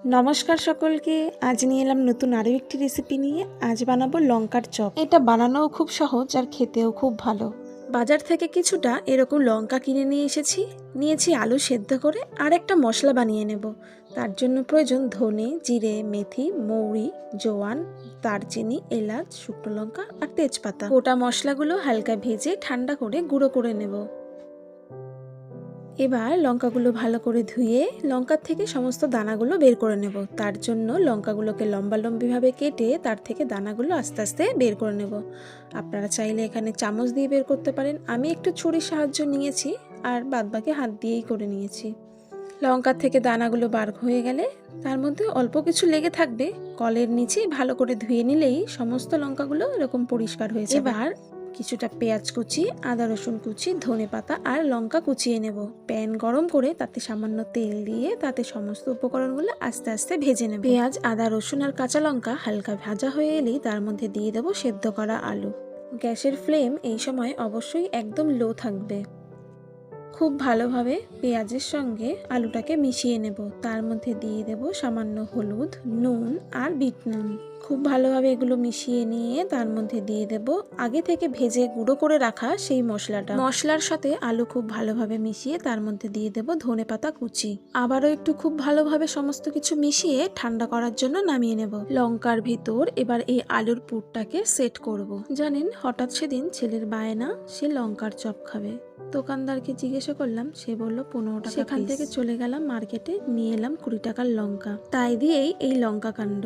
নমস্কার সকলকে। আজ নিয়ে এলাম নতুন আরও একটি রেসিপি নিয়ে। আজ বানাবো লঙ্কার চপ। এটা বানানোও খুব সহজ আর খেতেও খুব ভালো। বাজার থেকে কিছুটা এরকম লঙ্কা কিনে নিয়ে এসেছি, নিয়েছি আলু সেদ্ধ করে, আর একটা মশলা বানিয়ে নেব। তার জন্য প্রয়োজন ধনে, জিরে, মেথি, মৌরি, জোয়ান, দারচিনি, এলাচ, শুকনো লঙ্কা আর তেজপাতা। গোটা মশলাগুলো হালকা ভেজে ঠান্ডা করে গুঁড়ো করে নেব। এবার লঙ্কাগুলো ভালো করে ধুয়ে লঙ্কার থেকে সমস্ত দানাগুলো বের করে নেব। তার জন্য লঙ্কাগুলোকে লম্বালম্বিভাবে কেটে তার থেকে দানাগুলো আস্তে আস্তে বের করে নেব। আপনারা চাইলে এখানে চামচ দিয়ে বের করতে পারেন, আমি একটু ছুরির সাহায্য নিয়েছি আর বাদবাকি হাত দিয়েই করে নিয়েছি। লঙ্কার থেকে দানাগুলো বার হয়ে গেলে তার মধ্যে অল্প কিছু লেগে থাকবে, কলের নিচে ভালো করে ধুয়ে নিলেই সমস্ত লঙ্কাগুলো এরকম পরিষ্কার হয়ে যাবে। এবার কিছুটা পেঁয়াজ কুচি, আদা রসুন কুচি, ধনেপাতা আর লঙ্কা কুচিয়ে নেব। প্যান গরম করে তাতে সামান্য তেল দিয়ে তাতে সমস্ত উপকরণগুলো আস্তে আস্তে ভেজে নেব। পেঁয়াজ, আদা রসুন আর কাঁচা লঙ্কা হালকা ভাজা হয়ে এলেই তার মধ্যে দিয়ে দেবো সেদ্ধ করা আলু। গ্যাসের ফ্লেম এই সময় অবশ্যই একদম লো থাকবে। খুব ভালোভাবে পেঁয়াজের সঙ্গে আলুটাকে মিশিয়ে নেব। তার মধ্যে দিয়ে দেব সামান্য হলুদ, নুন আর বিট নুন। খুব ভালোভাবে এগুলো মিশিয়ে নিয়ে তার মধ্যে দিয়ে দেব আগে থেকে ভেজে গুঁড়ো করে রাখা সেই মশলাটা। মশলার সাথে আলু খুব ভালোভাবে মিশিয়ে তার মধ্যে দিয়ে দেব ধনেপাতা কুচি। আবারও একটু খুব ভালোভাবে সমস্ত কিছু মিশিয়ে ঠান্ডা করার জন্য নামিয়ে নেব। লঙ্কার ভিতর এবার এই আলুর পুরটাকে সেট করব। জানেন, হঠাৎ সেদিন ছেলের বায়না, সে লঙ্কার চপ খাবে। দোকানদারকে জিজ্ঞাসা করলাম, সে বলল 15 টাকা। সেখান থেকে চলে গেলাম মার্কেটে, নিয়ে এলাম 20 টাকার লঙ্কা। তাই দিয়েই এই লঙ্কা কাণ্ড।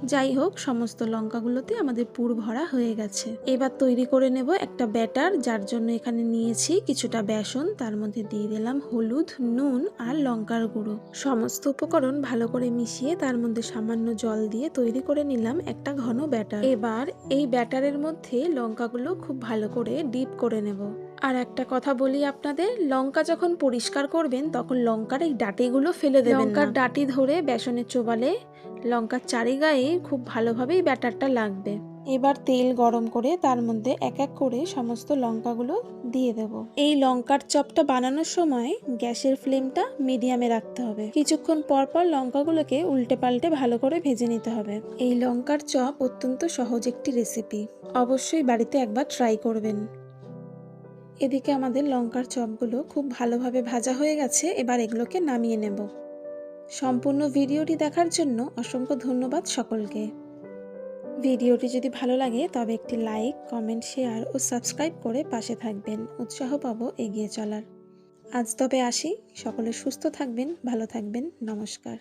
যাই হোক, সমস্ত লঙ্কাগুলোতে আমাদের পুর ভরা হয়ে গেছে। এবার তৈরি করে নেব একটা ব্যাটার, যার জন্য এখানে নিয়েছি কিছুটা বেসন। তার মধ্যে দিয়ে দিলাম হলুদ, নুন আর লঙ্কার গুঁড়ো। সমস্ত উপকরণ ভালো করে মিশিয়ে তার মধ্যে সামান্য জল দিয়ে তৈরি করে নিলাম একটা ঘন ব্যাটার। এবার এই ব্যাটারের মধ্যে লঙ্কাগুলো খুব ভালো করে ডিপ করে নেব। আর একটা কথা বলি আপনাদের, লঙ্কা যখন পরিষ্কার করবেন তখন লঙ্কার এই ডাঁটিগুলো ফেলে দেবেন না। লঙ্কার ডাঁটি ধরে বেসনের চোবালে লঙ্কার চারিগায়ে খুব ভালোভাবেই ব্যাটারটা লাগবে। এবার তেল গরম করে তার মধ্যে এক এক করে সমস্ত লঙ্কাগুলো দিয়ে দেব। এই লঙ্কার চপটা বানানোর সময় গ্যাসের ফ্লেমটা মিডিয়ামে রাখতে হবে। কিছুক্ষণ পর পর লঙ্কাগুলোকে উল্টে পাল্টে ভালো করে ভেজে নিতে হবে। এই লঙ্কার চপ অত্যন্ত সহজ একটি রেসিপি, অবশ্যই বাড়িতে একবার ট্রাই করবেন। এদিকে আমাদের লঙ্কার চপগুলো খুব ভালোভাবে ভাজা হয়ে গেছে। এবার এগুলোকে নামিয়ে নেব। সম্পূর্ণ ভিডিওটি দেখার জন্য অসংখ্য ধন্যবাদ সকলকে। ভিডিওটি যদি ভালো লাগে তবে একটি লাইক, কমেন্ট, শেয়ার ও সাবস্ক্রাইব করে পাশে থাকবেন, উৎসাহ পাবো এগিয়ে চলার। আজ তবে আসি, সকলে সুস্থ থাকবেন, ভালো থাকবেন, নমস্কার।